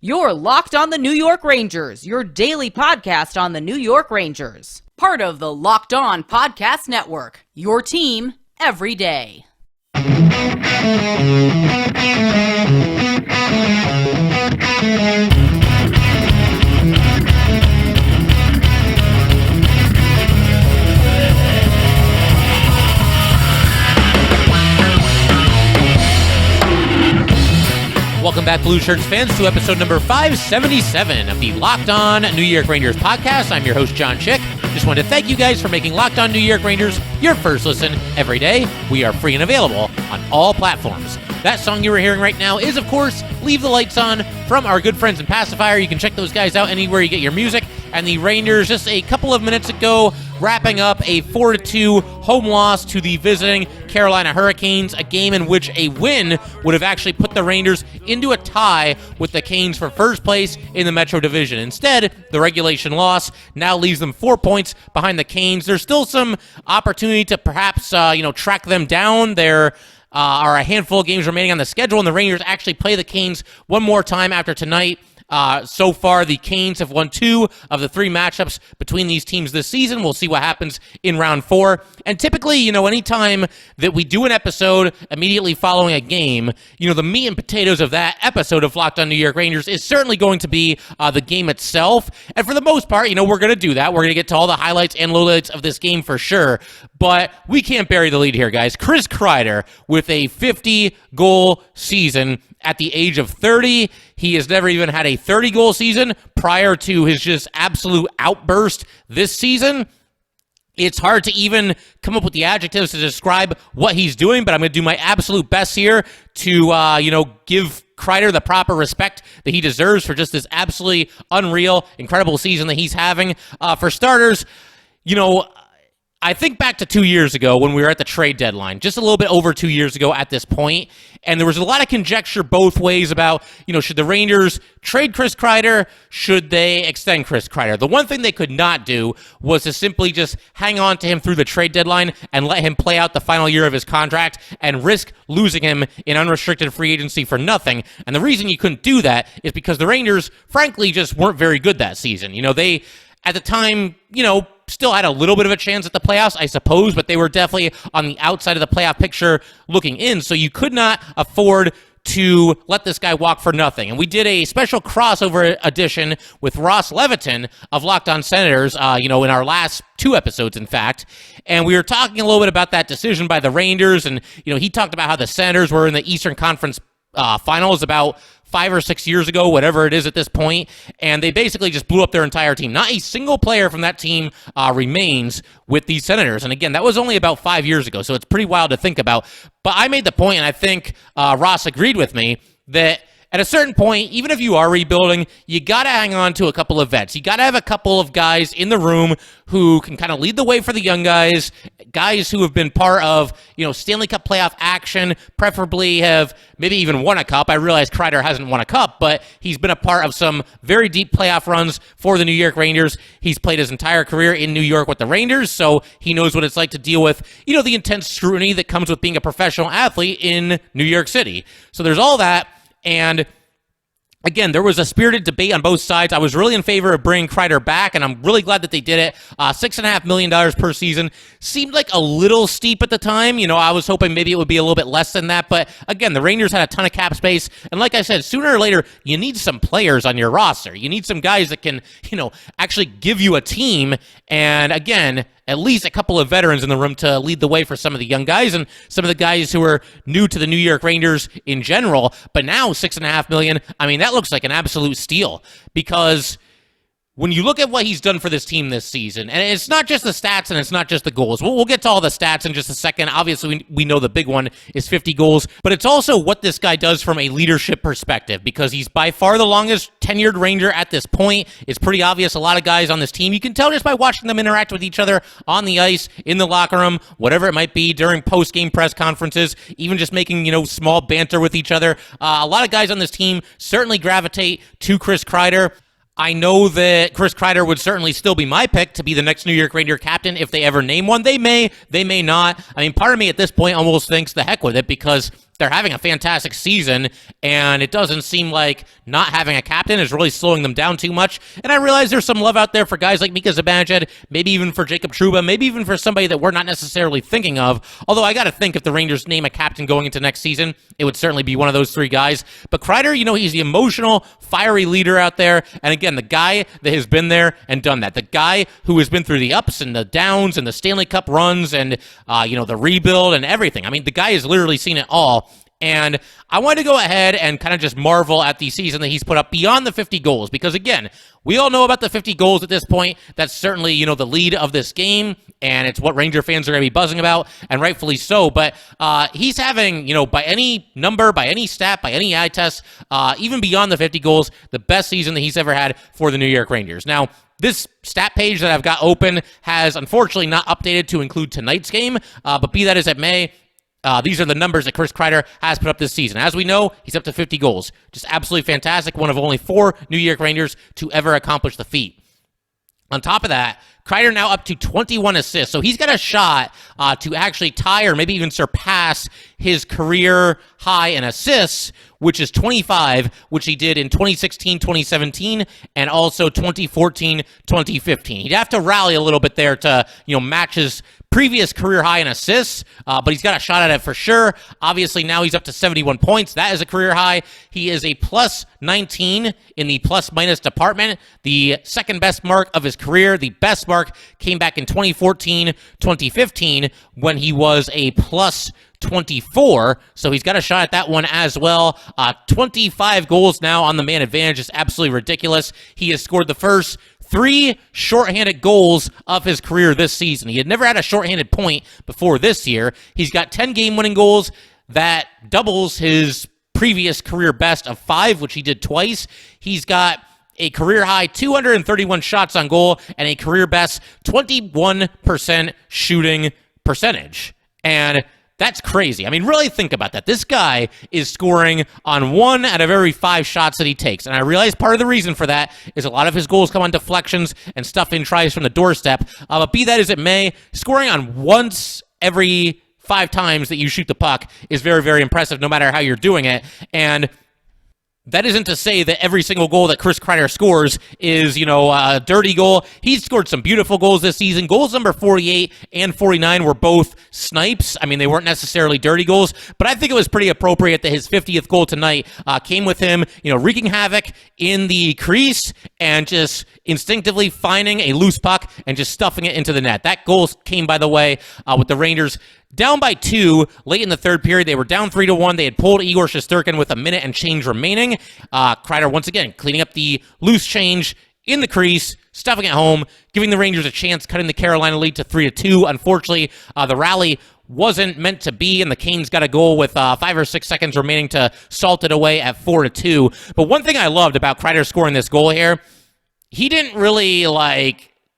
You're Locked on the New York Rangers, your daily podcast on the New York Rangers. Part of the Locked On Podcast Network, your team every day. Welcome back, Blue Shirts fans, to episode number 577 of the Locked On New York Rangers podcast. I'm your host, John Chick. Just wanted to thank you guys for making Locked On New York Rangers your first listen every day. We are free and available on all platforms. That song you were hearing right now is, of course, Leave the Lights On from our good friends in Passafire. You can check those guys out anywhere you get your music. And the Rangers, just a couple of minutes ago, wrapping up a 4-2 home loss to the visiting Carolina Hurricanes, a game in which a win would have actually put the Rangers into a tie with the Canes for first place in the Metro Division. Instead, the regulation loss now leaves them 4 points behind the Canes. There's still some opportunity to perhaps, track them down. There are a handful of games remaining on the schedule, and the Rangers actually play the Canes one more time after tonight. So far, the Canes have won 2 of the 3 matchups between these teams this season. We'll see what happens in round 4. And typically, anytime that we do an episode immediately following a game, the meat and potatoes of that episode of Locked On New York Rangers is certainly going to be the game itself. And for the most part, we're going to do that. We're going to get to all the highlights and lowlights of this game for sure. But we can't bury the lead here, guys. Chris Kreider with a 50-goal season at the age of 30. He has never even had a 30-goal season prior to his just absolute outburst this season. It's hard to even come up with the adjectives to describe what he's doing, but I'm going to do my absolute best here to, give Kreider the proper respect that he deserves for just this absolutely unreal, incredible season that he's having. For starters, I think back to 2 years ago when we were at the trade deadline, just a little bit over 2 years ago at this point, and there was a lot of conjecture both ways about, should the Rangers trade Chris Kreider? Should they extend Chris Kreider? The one thing they could not do was to simply just hang on to him through the trade deadline and let him play out the final year of his contract and risk losing him in unrestricted free agency for nothing. And the reason you couldn't do that is because the Rangers, frankly, just weren't very good that season. They, at the time, still had a little bit of a chance at the playoffs, I suppose, but they were definitely on the outside of the playoff picture looking in, so you could not afford to let this guy walk for nothing. And we did a special crossover edition with Ross Leviton of Locked On Senators, in our last 2 episodes, in fact, and we were talking a little bit about that decision by the Rangers, and, he talked about how the Senators were in the Eastern Conference Finals about 5 or 6 years ago, whatever it is at this point, and they basically just blew up their entire team. Not a single player from that team remains with these Senators, and again, that was only about 5 years ago, so it's pretty wild to think about. But I made the point, and I think Ross agreed with me, that at a certain point, even if you are rebuilding, you got to hang on to a couple of vets. You got to have a couple of guys in the room who can kind of lead the way for the young guys who have been part of, Stanley Cup playoff action, preferably have maybe even won a cup. I realize Kreider hasn't won a cup, but he's been a part of some very deep playoff runs for the New York Rangers. He's played his entire career in New York with the Rangers, so he knows what it's like to deal with, the intense scrutiny that comes with being a professional athlete in New York City. So there's all that. And again, there was a spirited debate on both sides. I was really in favor of bringing Kreider back, and I'm really glad that they did it. $6.5 million per season seemed like a little steep at the time. I was hoping maybe it would be a little bit less than that. But again, the Rangers had a ton of cap space. And like I said, sooner or later, you need some players on your roster. You need some guys that can, actually give you a team. And again, at least a couple of veterans in the room to lead the way for some of the young guys and some of the guys who are new to the New York Rangers in general. But now $6.5 million, that looks like an absolute steal, because when you look at what he's done for this team this season, and it's not just the stats and it's not just the goals. We'll get to all the stats in just a second. Obviously, we know the big one is 50 goals, but it's also what this guy does from a leadership perspective, because he's by far the longest tenured Ranger at this point. It's pretty obvious a lot of guys on this team, you can tell just by watching them interact with each other on the ice, in the locker room, whatever it might be, during post-game press conferences, even just making, small banter with each other. A lot of guys on this team certainly gravitate to Chris Kreider. I know that Chris Kreider would certainly still be my pick to be the next New York Ranger captain if they ever name one. They may not. Part of me at this point almost thinks the heck with it, because they're having a fantastic season, and it doesn't seem like not having a captain is really slowing them down too much. And I realize there's some love out there for guys like Mika Zibanejad, maybe even for Jacob Trouba, maybe even for somebody that we're not necessarily thinking of. Although I got to think if the Rangers name a captain going into next season, it would certainly be one of those three guys. But Kreider, he's the emotional, fiery leader out there. And again, the guy that has been there and done that. The guy who has been through the ups and the downs and the Stanley Cup runs and, the rebuild and everything. I mean, the guy has literally seen it all. And I wanted to go ahead and kind of just marvel at the season that he's put up beyond the 50 goals. Because, again, we all know about the 50 goals at this point. That's certainly, the lead of this game. And it's what Ranger fans are going to be buzzing about, and rightfully so. But he's having, by any number, by any stat, by any eye test, even beyond the 50 goals, the best season that he's ever had for the New York Rangers. Now, this stat page that I've got open has unfortunately not updated to include tonight's game. But be that as it may, these are the numbers that Chris Kreider has put up this season. As we know, he's up to 50 goals. Just absolutely fantastic. One of only 4 New York Rangers to ever accomplish the feat. On top of that, Kreider now up to 21 assists. So he's got a shot to actually tie or maybe even surpass his career high in assists, which is 25, which he did in 2016, 2017, and also 2014, 2015. He'd have to rally a little bit there to, match his previous career high in assists, but he's got a shot at it for sure. Obviously, now he's up to 71 points. That is a career high. He is a plus 19 in the plus-minus department, the second best mark of his career. The best mark came back in 2014, 2015, when he was a plus 24, so he's got a shot at that one as well. 25 goals now on the man advantage is absolutely ridiculous. He has scored the first 3 shorthanded goals of his career this season. He had never had a shorthanded point before this year. He's got 10 game-winning goals. That doubles his previous career best of 5, which he did twice. He's got a career-high 231 shots on goal and a career-best 21% shooting percentage. And that's crazy. I mean, really think about that. This guy is scoring on 1 out of every 5 shots that he takes. And I realize part of the reason for that is a lot of his goals come on deflections and stuff in tries from the doorstep. But be that as it may, scoring on once every 5 times that you shoot the puck is very, very impressive no matter how you're doing it. And that isn't to say that every single goal that Chris Kreider scores is, a dirty goal. He's scored some beautiful goals this season. Goals number 48 and 49 were both snipes. I mean, they weren't necessarily dirty goals, but I think it was pretty appropriate that his 50th goal tonight came with him, wreaking havoc in the crease and just instinctively finding a loose puck and just stuffing it into the net. That goal came, by the way, with the Rangers down by 2 late in the third period. They were down 3-1. They had pulled Igor Shesterkin with a minute and change remaining. Kreider, once again, cleaning up the loose change in the crease, stuffing it home, giving the Rangers a chance, cutting the Carolina lead to 3-2. Unfortunately, the rally wasn't meant to be, and the Canes got a goal with 5 or 6 seconds remaining to salt it away at 4-2. But one thing I loved about Kreider scoring this goal here, he didn't really,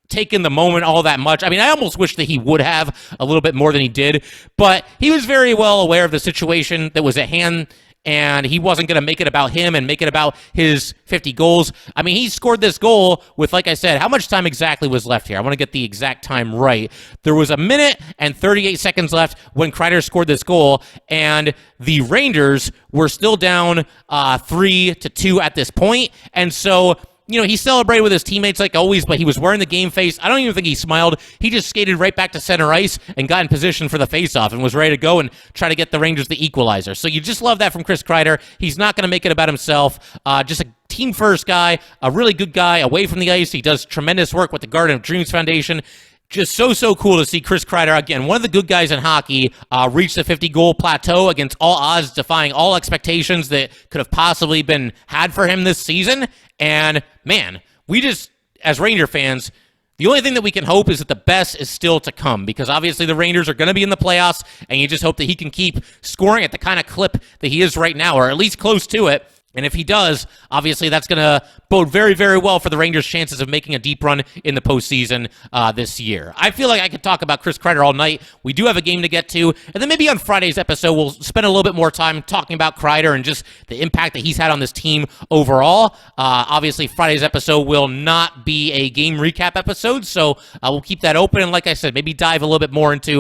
take in the moment all that much. I mean, I almost wish that he would have a little bit more than he did, but he was very well aware of the situation that was at hand, and he wasn't going to make it about him and make it about his 50 goals. I mean, he scored this goal with, like I said, how much time exactly was left here? I want to get the exact time right. There was 1 minute and 38 seconds left when Kreider scored this goal, and the Rangers were still down 3-2 at this point, and so he celebrated with his teammates like always, but he was wearing the game face. I don't even think he smiled. He just skated right back to center ice and got in position for the faceoff and was ready to go and try to get the Rangers the equalizer. So you just love that from Chris Kreider. He's not going to make it about himself. Just a team-first guy, a really good guy away from the ice. He does tremendous work with the Garden of Dreams Foundation. Just so cool to see Chris Kreider, again, one of the good guys in hockey, reach the 50-goal plateau against all odds, defying all expectations that could have possibly been had for him this season. And, man, we just, as Ranger fans, the only thing that we can hope is that the best is still to come, because obviously the Rangers are going to be in the playoffs, and you just hope that he can keep scoring at the kind of clip that he is right now, or at least close to it. And if he does, obviously that's going to bode very, very well for the Rangers' chances of making a deep run in the postseason this year. I feel like I could talk about Chris Kreider all night. We do have a game to get to. And then maybe on Friday's episode, we'll spend a little bit more time talking about Kreider and just the impact that he's had on this team overall. Obviously, Friday's episode will not be a game recap episode, so we'll keep that open. And like I said, maybe dive a little bit more into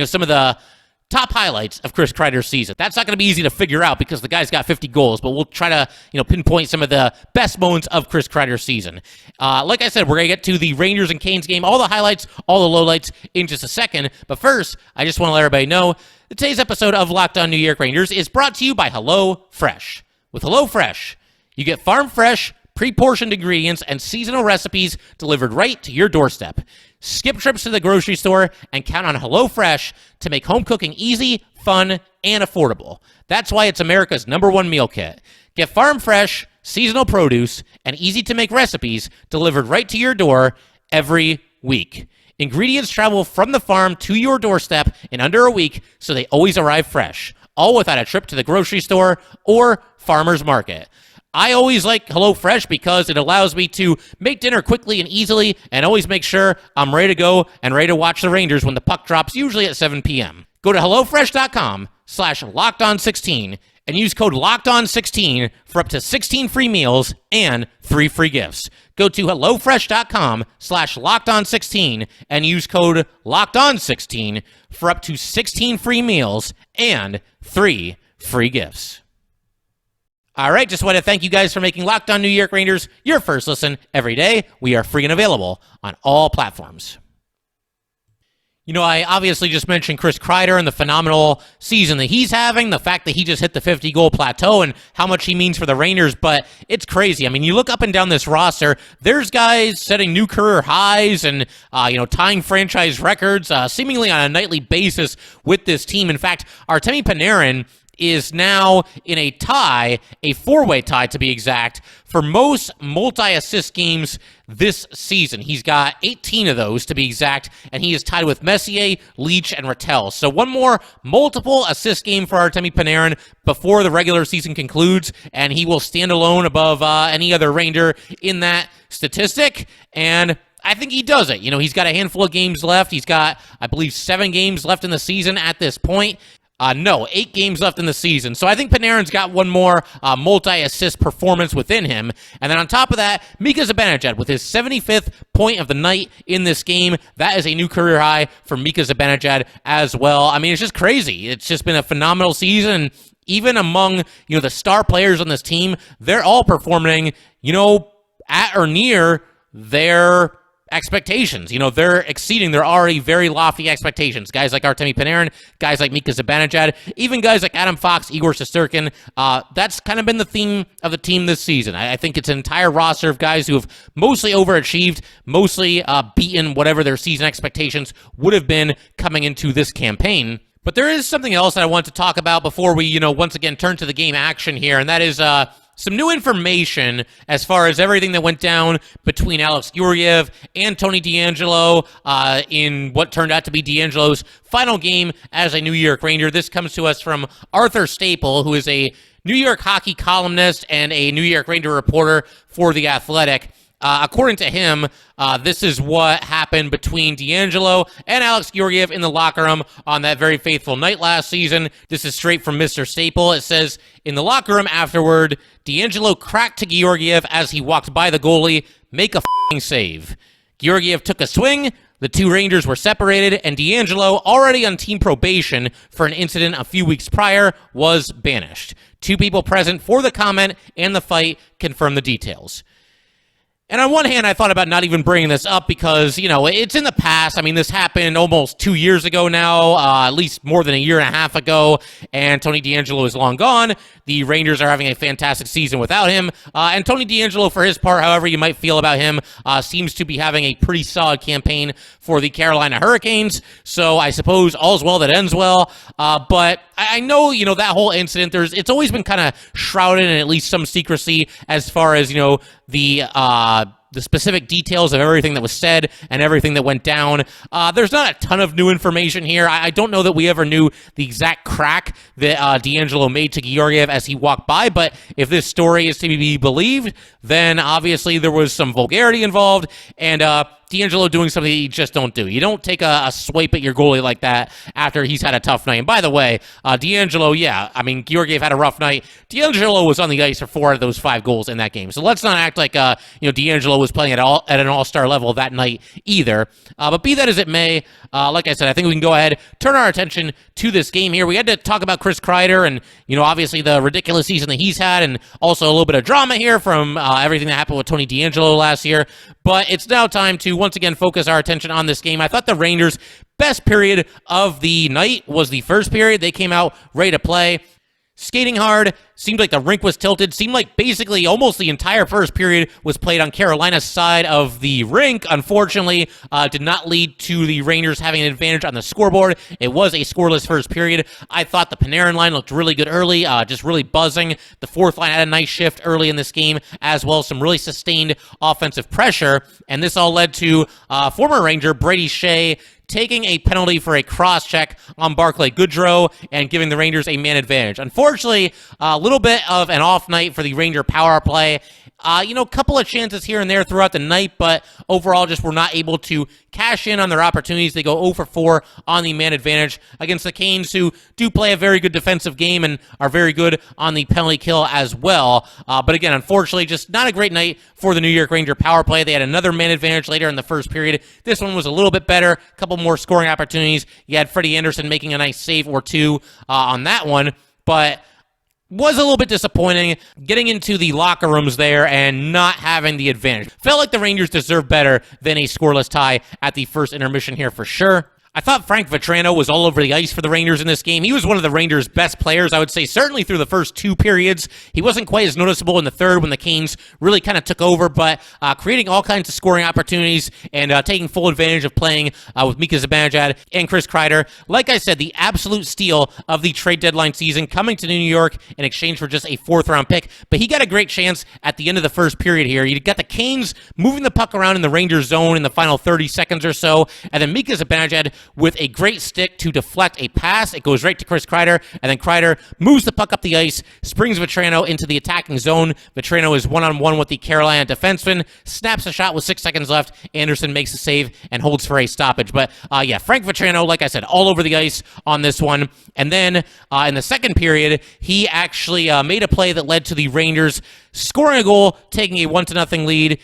some of the top highlights of Chris Kreider's season. That's not going to be easy to figure out because the guy's got 50 goals, but we'll try to, pinpoint some of the best moments of Chris Kreider's season. Like I said, we're going to get to the Rangers and Canes game, all the highlights, all the lowlights in just a second. But first, I just want to let everybody know that today's episode of Locked On New York Rangers is brought to you by HelloFresh. With HelloFresh, you get farm fresh, pre-portioned ingredients and seasonal recipes delivered right to your doorstep. Skip trips to the grocery store and count on HelloFresh to make home cooking easy, fun, and affordable. That's why it's America's #1 meal kit. Get farm fresh, seasonal produce, and easy-to-make recipes delivered right to your door every week. Ingredients travel from the farm to your doorstep in under a week, so they always arrive fresh, all without a trip to the grocery store or farmer's market. I always like HelloFresh because it allows me to make dinner quickly and easily and always make sure I'm ready to go and ready to watch the Rangers when the puck drops, usually at 7 p.m. Go to HelloFresh.com/LockedOn16 and use code LockedOn16 for up to 16 free meals and 3 free gifts. Go to HelloFresh.com/LockedOn16 and use code LockedOn16 for up to 16 free meals and 3 free gifts. All right, just want to thank you guys for making Locked On New York Rangers your first listen every day. We are free and available on all platforms. I obviously just mentioned Chris Kreider and the phenomenal season that he's having, the fact that he just hit the 50-goal plateau and how much he means for the Rangers, but it's crazy. I mean, you look up and down this roster, there's guys setting new career highs and, tying franchise records seemingly on a nightly basis with this team. In fact, Artemi Panarin is now in a tie, a 4-way tie to be exact, for most multi-assist games this season. He's got 18 of those to be exact, and he is tied with Messier, Leach, and Rattel. So one more multiple assist game for Artemi Panarin before the regular season concludes, and he will stand alone above any other Ranger in that statistic, and I think he does it. He's got a handful of games left. He's got, I believe, 7 games left in the season at this point. 8 games left in the season. So I think Panarin's got one more multi-assist performance within him. And then on top of that, Mika Zibanejad with his 75th point of the night in this game. That is a new career high for Mika Zibanejad as well. I mean, it's just crazy. It's just been a phenomenal season. Even among, the star players on this team, they're all performing, at or near their expectations. They're exceeding their already very lofty expectations. Guys like Artemi Panarin, guys like Mika Zibanejad, even guys like Adam Fox, Igor Shesterkin. That's kind of been the theme of the team this season. I think it's an entire roster of guys who have mostly overachieved, mostly beaten whatever their season expectations would have been coming into this campaign. But there is something else that I want to talk about before we, once again turn to the game action here, and that is some new information as far as everything that went down between Alex Georgiev and Tony DeAngelo in what turned out to be DeAngelo's final game as a New York Ranger. This comes to us from Arthur Staple, who is a New York hockey columnist and a New York Ranger reporter for The Athletic. According to him, this is what happened between DeAngelo and Alex Georgiev in the locker room on that very faithful night last season. This is straight from Mr. Staple. It says, in the locker room afterward, DeAngelo cracked to Georgiev as he walked by the goalie, make a f***ing save. Georgiev took a swing, the two Rangers were separated, and DeAngelo, already on team probation for an incident a few weeks prior, was banished. 2 people present for the comment and the fight confirm the details. And on one hand, I thought about not even bringing this up because, it's in the past. I mean, this happened almost 2 years ago now, at least more than a year and a half ago, and Tony DeAngelo is long gone. The Rangers are having a fantastic season without him, and Tony DeAngelo, for his part, however you might feel about him, seems to be having a pretty solid campaign for the Carolina Hurricanes, so I suppose all's well that ends well, but I know, that whole incident, it's always been kind of shrouded in at least some secrecy as far as, the specific details of everything that was said and everything that went down. There's not a ton of new information here. I don't know that we ever knew the exact crack that DeAngelo made to Georgiev as he walked by, but if this story is to be believed, then obviously there was some vulgarity involved, and DeAngelo doing something that you just don't do. You don't take a swipe at your goalie like that after he's had a tough night. And by the way, DeAngelo, Georgiev had a rough night. DeAngelo was on the ice for 4 out of those 5 goals in that game. So let's not act like DeAngelo was playing at an all-star level that night either. But be that as it may, like I said, I think we can go ahead, turn our attention to this game here. We had to talk about Chris Kreider and, obviously the ridiculous season that he's had, and also a little bit of drama here from everything that happened with Tony DeAngelo last year. But it's now time to once again focus our attention on this game. I thought the Rangers' best period of the night was the first period. They came out ready to play, skating hard, seemed like the rink was tilted, seemed like basically almost the entire first period was played on Carolina's side of the rink. Unfortunately, did not lead to the Rangers having an advantage on the scoreboard. It was a scoreless first period. I thought the Panarin line looked really good early, just really buzzing. The fourth line had a nice shift early in this game, as well as some really sustained offensive pressure, and this all led to former Ranger Brady Shea taking a penalty for a cross-check on Barclay Goodrow and giving the Rangers a man advantage. Unfortunately, a little bit of an off night for the Ranger power play. Couple of chances here and there throughout the night, but overall just were not able to cash in on their opportunities. They go 0 for 4 on the man advantage against the Canes, who do play a very good defensive game and are very good on the penalty kill as well. But again, unfortunately, just not a great night for the New York Ranger power play. They had another man advantage later in the first period. This one was a little bit better, a couple more scoring opportunities. You had Freddie Anderson making a nice save or two on that one, but was a little bit disappointing getting into the locker rooms there and not having the advantage. Felt like the Rangers deserved better than a scoreless tie at the first intermission here for sure. I thought Frank Vatrano was all over the ice for the Rangers in this game. He was one of the Rangers' best players, I would say, certainly through the first two periods. He wasn't quite as noticeable in the third when the Canes really kind of took over, but creating all kinds of scoring opportunities and taking full advantage of playing with Mika Zibanejad and Chris Kreider. Like I said, the absolute steal of the trade deadline season, coming to New York in exchange for just a fourth-round pick. But he got a great chance at the end of the first period here. You got the Canes moving the puck around in the Rangers zone in the final 30 seconds or so, and then Mika Zibanejad with a great stick to deflect a pass. It goes right to Chris Kreider, and then Kreider moves the puck up the ice, springs Vatrano into the attacking zone. Vatrano is one-on-one with the Carolina defenseman, snaps a shot with 6 seconds left. Anderson makes a save and holds for a stoppage. But Frank Vatrano, like I said, all over the ice on this one. And then in the second period, he actually made a play that led to the Rangers scoring a goal, taking a 1-0 lead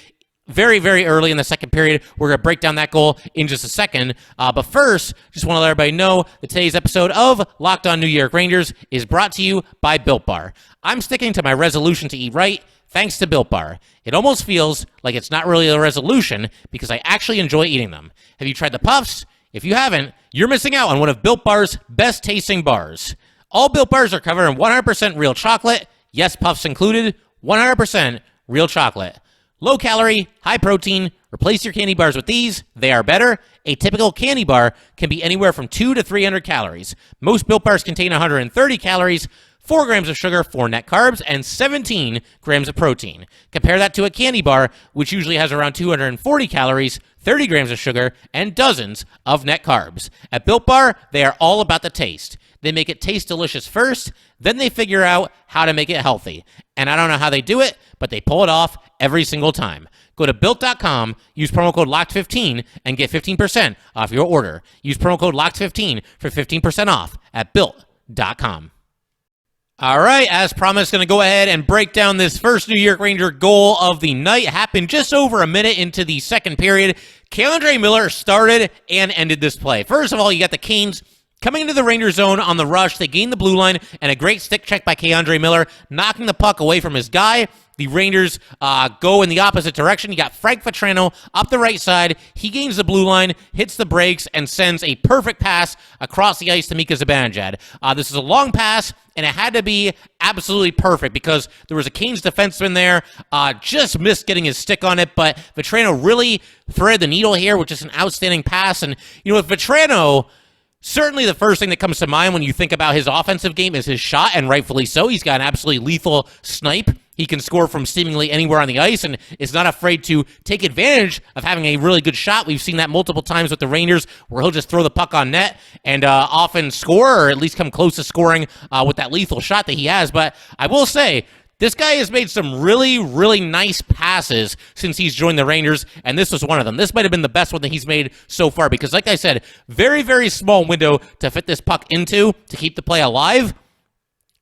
very, very early in the second period. We're going to break down that goal in just a second. But first, just want to let everybody know that today's episode of Locked On New York Rangers is brought to you by Built Bar. I'm sticking to my resolution to eat right, thanks to Built Bar. It almost feels like it's not really a resolution because I actually enjoy eating them. Have you tried the Puffs? If you haven't, you're missing out on one of Built Bar's best tasting bars. All Built Bars are covered in 100% real chocolate. Yes, Puffs included, 100% real chocolate. Low calorie, high protein. Replace your candy bars with these. They are better. A typical candy bar can be anywhere from 200 to 300 calories. Most Built Bars contain 130 calories, 4 grams of sugar, 4 net carbs, and 17 grams of protein. Compare that to a candy bar, which usually has around 240 calories, 30 grams of sugar, and dozens of net carbs. At Built Bar, they are all about the taste. They make it taste delicious first, then they figure out how to make it healthy. And I don't know how they do it, but they pull it off every single time. Go to Built.com, use promo code LOCKED15, and get 15% off your order. Use promo code LOCKED15 for 15% off at Built.com. All right, as promised, going to go ahead and break down this first New York Ranger goal of the night. Happened just over a minute into the second period. K'Andre Miller started and ended this play. First of all, you got the Canes coming into the Ranger zone on the rush. They gain the blue line, and a great stick check by K'Andre Miller, knocking the puck away from his guy. The Rangers go in the opposite direction. You got Frank Vatrano up the right side. He gains the blue line, hits the brakes, and sends a perfect pass across the ice to Mika Zibanejad. This is a long pass, and it had to be absolutely perfect because there was a Canes defenseman there, just missed getting his stick on it, but Vatrano really threaded the needle here with just an outstanding pass. And, with Vatrano, certainly the first thing that comes to mind when you think about his offensive game is his shot, and rightfully so. He's got an absolutely lethal snipe. He can score from seemingly anywhere on the ice and is not afraid to take advantage of having a really good shot. We've seen that multiple times with the Rangers where he'll just throw the puck on net and often score, or at least come close to scoring with that lethal shot that he has. But I will say, this guy has made some really, really nice passes since he's joined the Rangers, and this was one of them. This might have been the best one that he's made so far because, like I said, very, very small window to fit this puck into to keep the play alive.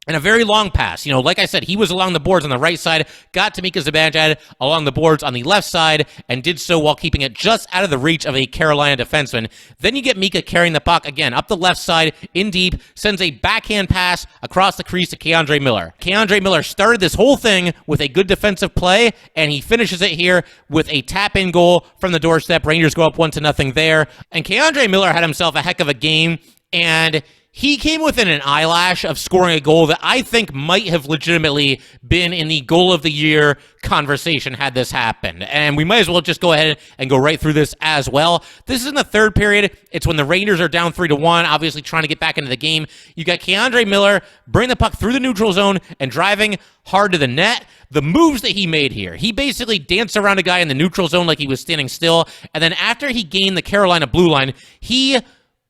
And a very long pass. Like I said, he was along the boards on the right side, got to Mika Zibanejad along the boards on the left side, and did so while keeping it just out of the reach of a Carolina defenseman. Then you get Mika carrying the puck again up the left side, in deep, sends a backhand pass across the crease to K'Andre Miller. K'Andre Miller started this whole thing with a good defensive play, and he finishes it here with a tap-in goal from the doorstep. Rangers go up 1-0 there. And K'Andre Miller had himself a heck of a game, and he came within an eyelash of scoring a goal that I think might have legitimately been in the goal of the year conversation had this happened. And we might as well just go ahead and go right through this as well. This is in the third period. It's when the Rangers are down 3-1, obviously trying to get back into the game. You got K'Andre Miller bring the puck through the neutral zone and driving hard to the net. The moves that he made here, he basically danced around a guy in the neutral zone like he was standing still. And then after he gained the Carolina blue line, he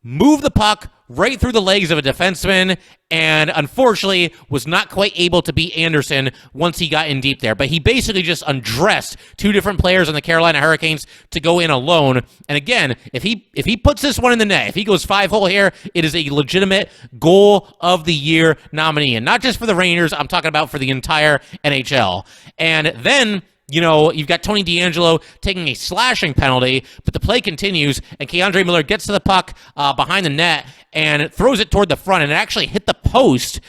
moved the puck right through the legs of a defenseman, and unfortunately was not quite able to beat Anderson once he got in deep there. But he basically just undressed two different players on the Carolina Hurricanes to go in alone. And again, if he puts this one in the net, if he goes 5-hole here, it is a legitimate goal of the year nominee. And not just for the Rangers, I'm talking about for the entire NHL. And then you've got Tony DeAngelo taking a slashing penalty, but the play continues, and K'Andre Miller gets to the puck behind the net and throws it toward the front, and it actually hit the post,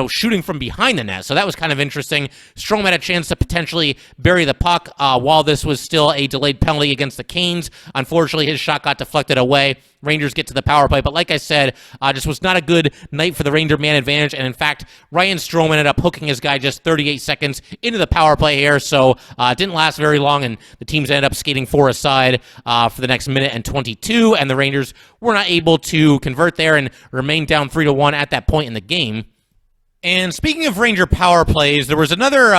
shooting from behind the net. So that was kind of interesting. Strome had a chance to potentially bury the puck while this was still a delayed penalty against the Canes. Unfortunately, his shot got deflected away. Rangers get to the power play, but like I said, just was not a good night for the Ranger man advantage, and in fact, Ryan Strome ended up hooking his guy just 38 seconds into the power play here, so it didn't last very long, and the teams ended up skating 4 aside for the next minute and 22, and the Rangers were not able to convert there and remain down 3-1 at that point in the game. And speaking of Ranger power plays, there was another,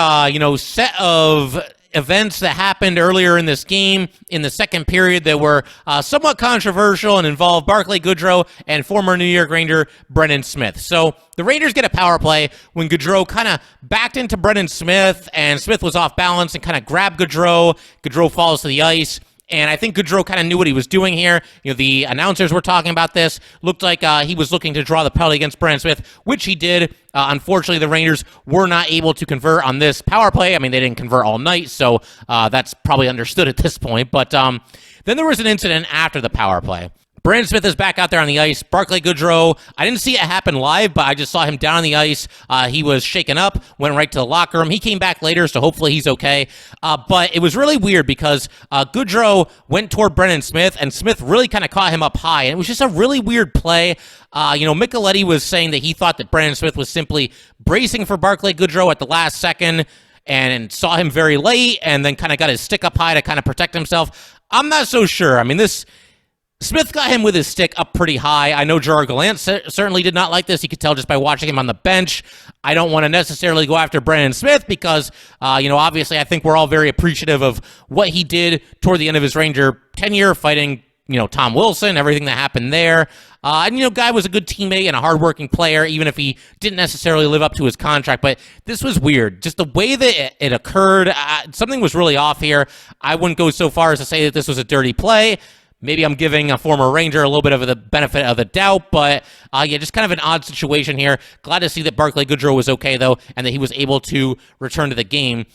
set of events that happened earlier in this game in the second period that were somewhat controversial and involved Barclay, Goodrow, and former New York Ranger Brendan Smith. So the Rangers get a power play when Goodrow kind of backed into Brendan Smith, and Smith was off balance and kind of grabbed Goodrow. Goodrow falls to the ice. And I think Goodrow kind of knew what he was doing here. The announcers were talking about this. Looked like he was looking to draw the penalty against Brendan Smith, which he did. Unfortunately, the Rangers were not able to convert on this power play. I mean, they didn't convert all night, so that's probably understood at this point. But then there was an incident after the power play. Brendan Smith is back out there on the ice. Barclay Goodrow, I didn't see it happen live, but I just saw him down on the ice. He was shaken up, went right to the locker room. He came back later, so hopefully he's okay. But it was really weird because Goodrow went toward Brendan Smith, and Smith really kind of caught him up high. And it was just a really weird play. Micheletti was saying that he thought that Brendan Smith was simply bracing for Barclay Goodrow at the last second and saw him very late and then kind of got his stick up high to kind of protect himself. I'm not so sure. I mean, Smith got him with his stick up pretty high. I know Gerard Gallant certainly did not like this. You could tell just by watching him on the bench. I don't want to necessarily go after Brendan Smith because, obviously I think we're all very appreciative of what he did toward the end of his Ranger tenure, fighting, Tom Wilson, everything that happened there. Guy was a good teammate and a hardworking player, even if he didn't necessarily live up to his contract. But this was weird. Just the way that it occurred, something was really off here. I wouldn't go so far as to say that this was a dirty play. Maybe I'm giving a former Ranger a little bit of the benefit of the doubt, but just kind of an odd situation here. Glad to see that Barclay Goodrow was okay, though, and that he was able to return to the game.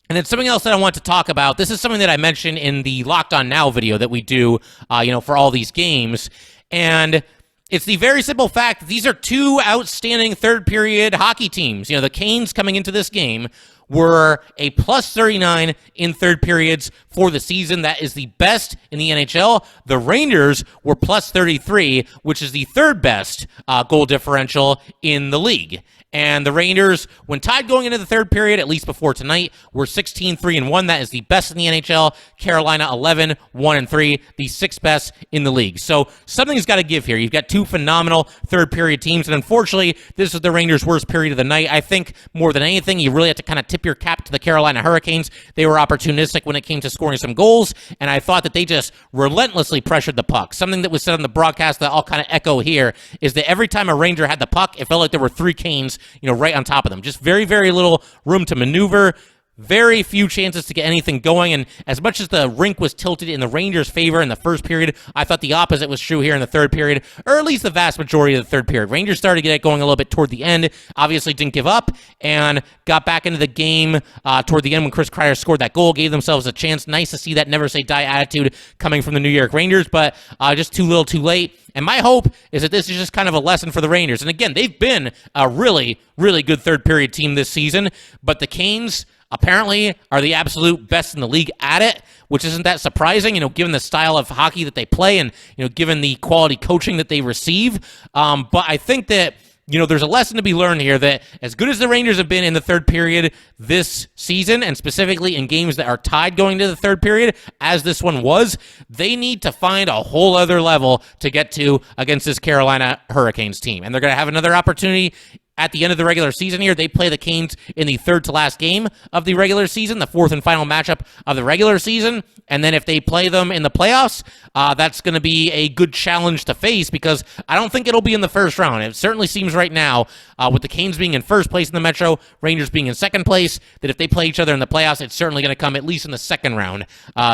And then something else that I want to talk about, this is something that I mentioned in the Locked On Now video that we do, for all these games, and it's the very simple fact that these are two outstanding third-period hockey teams. The Canes coming into this game were a plus 39 in third periods for the season. That is the best in the NHL. The Rangers were plus 33, which is the third best goal differential in the league. And the Rangers, when tied going into the third period, at least before tonight, were 16-3-1. That is the best in the NHL. Carolina 11-1-3, the sixth best in the league. So something's got to give here. You've got two phenomenal third period teams, and unfortunately, this is the Rangers' worst period of the night. I think more than anything, you really have to kind of tip your cap to the Carolina Hurricanes. They were opportunistic when it came to scoring some goals, and I thought that they just relentlessly pressured the puck. Something that was said on the broadcast that I'll kind of echo here is that every time a Ranger had the puck, it felt like there were three Canes right on top of them. Just very, very little room to maneuver. very few chances to get anything going, and as much as the rink was tilted in the Rangers' favor in the first period, I thought the opposite was true here in the third period, or at least the vast majority of the third period. Rangers started to get it going a little bit toward the end, obviously didn't give up, and got back into the game toward the end when Chris Kreider scored that goal, gave themselves a chance. Nice to see that never say die attitude coming from the New York Rangers, but just too little too late. And my hope is that this is just kind of a lesson for the Rangers. And again, they've been a really, really good third period team this season, but the Canes apparently are the absolute best in the league at it, which isn't that surprising, given the style of hockey that they play and, given the quality coaching that they receive. But I think that, there's a lesson to be learned here that as good as the Rangers have been in the third period this season, and specifically in games that are tied going to the third period, as this one was, they need to find a whole other level to get to against this Carolina Hurricanes team. And they're going to have another opportunity at the end of the regular season here. They play the Canes in the third to last game of the regular season, the fourth and final matchup of the regular season. And then if they play them in the playoffs, that's going to be a good challenge to face, because I don't think it'll be in the first round. It certainly seems right now, with the Canes being in first place in the Metro, Rangers being in second place, that if they play each other in the playoffs, it's certainly going to come at least in the second round.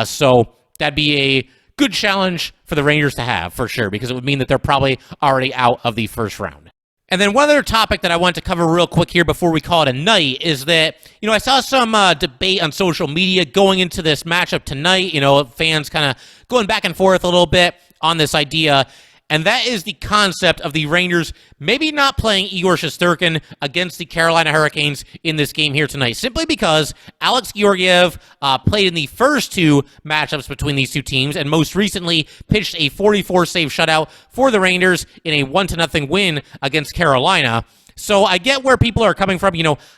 So that'd be a good challenge for the Rangers to have, for sure, because it would mean that they're probably already out of the first round. And then one other topic that I want to cover real quick here before we call it a night is that, I saw some debate on social media going into this matchup tonight, fans kind of going back and forth a little bit on this idea. And that is the concept of the Rangers maybe not playing Igor Shesterkin against the Carolina Hurricanes in this game here tonight, simply because Alex Georgiev played in the first two matchups between these two teams, and most recently pitched a 44-save shutout for the Rangers in a 1-0 win against Carolina. So I get where people are coming from,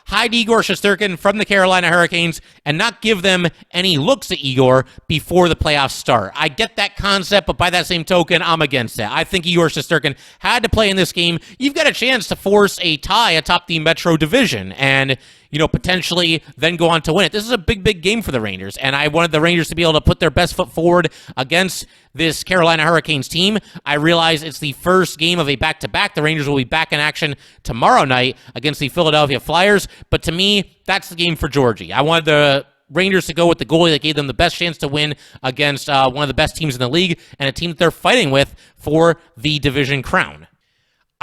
hide Igor Shesterkin from the Carolina Hurricanes and not give them any looks at Igor before the playoffs start. I get that concept, but by that same token, I'm against it. I think Igor Shesterkin had to play in this game. You've got a chance to force a tie atop the Metro Division and, potentially then go on to win it. This is a big, big game for the Rangers, and I wanted the Rangers to be able to put their best foot forward against this Carolina Hurricanes team. I realize it's the first game of a back-to-back. The Rangers will be back in action tomorrow night against the Philadelphia Flyers, but to me, that's the game for Georgie. I wanted the Rangers to go with the goalie that gave them the best chance to win against one of the best teams in the league and a team that they're fighting with for the division crown.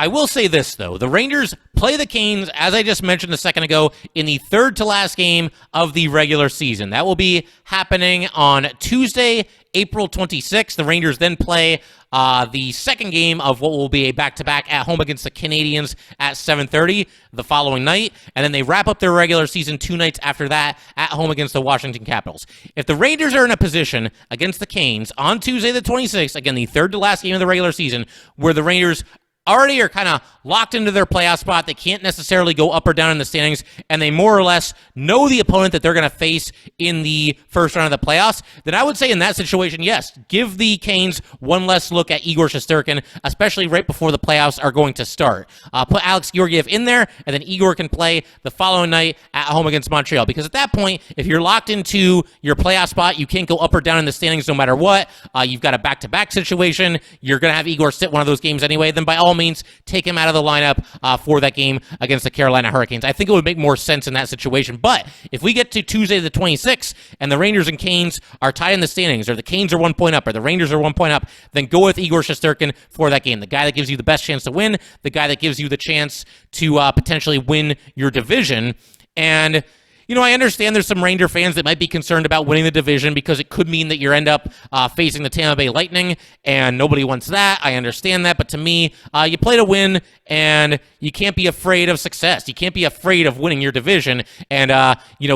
I will say this, though. The Rangers play the Canes, as I just mentioned a second ago, in the third to last game of the regular season. That will be happening on Tuesday, April 26th. The Rangers then play the second game of what will be a back-to-back at home against the Canadiens at 7:30 the following night, and then they wrap up their regular season 2 nights after that at home against the Washington Capitals. If the Rangers are in a position against the Canes on Tuesday the 26th, again, the third to last game of the regular season, where the Rangers already are kind of locked into their playoff spot. They can't necessarily go up or down in the standings, and they more or less know the opponent that they're going to face in the first round of the playoffs, then I would say in that situation, yes, give the Canes one less look at Igor Shesterkin, especially right before the playoffs are going to start. Put Alex Georgiev in there, and then Igor can play the following night at home against Montreal, because at that point, if you're locked into your playoff spot, you can't go up or down in the standings no matter what. You've got a back-to-back situation. You're going to have Igor sit one of those games anyway. Then by all means, take him out of the lineup for that game against the Carolina Hurricanes. I think it would make more sense in that situation. But if we get to Tuesday the 26th and the Rangers and Canes are tied in the standings, or the Canes are 1 point up, or the Rangers are 1 point up, then go with Igor Shesterkin for that game. The guy that gives you the best chance to win, the guy that gives you the chance to potentially win your division. And I understand there's some Ranger fans that might be concerned about winning the division because it could mean that you end up facing the Tampa Bay Lightning, and nobody wants that. I understand that, but to me, you play to win, and you can't be afraid of success. You can't be afraid of winning your division and,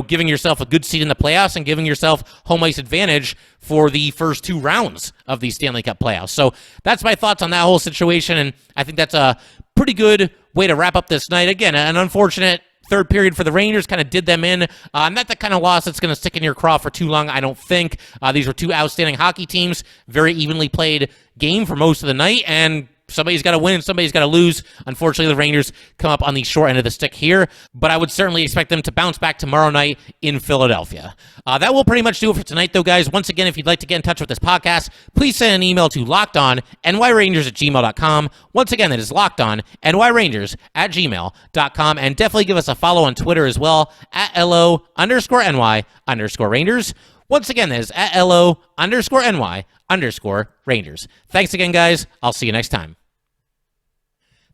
giving yourself a good seat in the playoffs and giving yourself home ice advantage for the first 2 rounds of the Stanley Cup playoffs. So that's my thoughts on that whole situation, and I think that's a pretty good way to wrap up this night. Again, an unfortunate third period for the Rangers, kind of did them in. Not the kind of loss that's going to stick in your craw for too long, I don't think. These were 2 outstanding hockey teams, very evenly played game for most of the night, and somebody's got to win, somebody's got to lose. Unfortunately, the Rangers come up on the short end of the stick here, but I would certainly expect them to bounce back tomorrow night in Philadelphia. That will pretty much do it for tonight, though, guys. Once again, if you'd like to get in touch with this podcast, please send an email to lockedonnyrangers@gmail.com. Once again, that is lockedonnyrangers@gmail.com, and definitely give us a follow on Twitter as well, at @LO_NY_Rangers. Once again, that is at @LO_NY_Rangers. Thanks again, guys. I'll see you next time.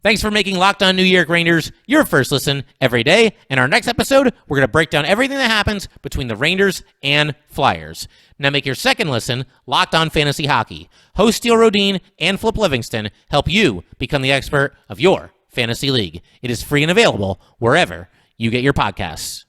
Thanks for making Locked On New York Rangers your first listen every day. In our next episode, we're going to break down everything that happens between the Rangers and Flyers. Now make your second listen Locked On Fantasy Hockey. Host Steele Rodine and Flip Livingston help you become the expert of your fantasy league. It is free and available wherever you get your podcasts.